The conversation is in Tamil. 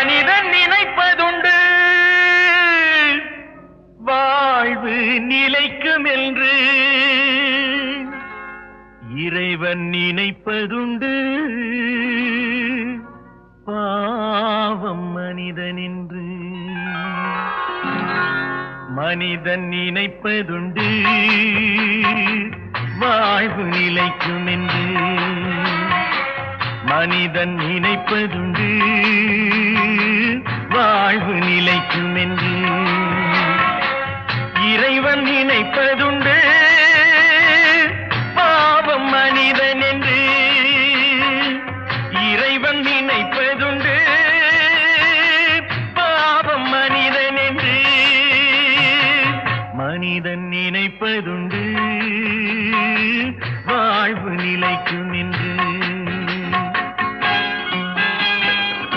மனிதன் நினைப்பதுண்டு வாழ்வு நிலைக்கும் என்று, இறைவன் நினைப்பதுண்டு பாவம் மனிதன் என்று. மனிதன் நினைப்பதுண்டு வாழ்வு நிலைக்கும் என்று, மனிதன் நினைப்பதுண்டு வாழ்வு நிலைக்கும் என்று, இறைவன் நினைப்பதுண்டு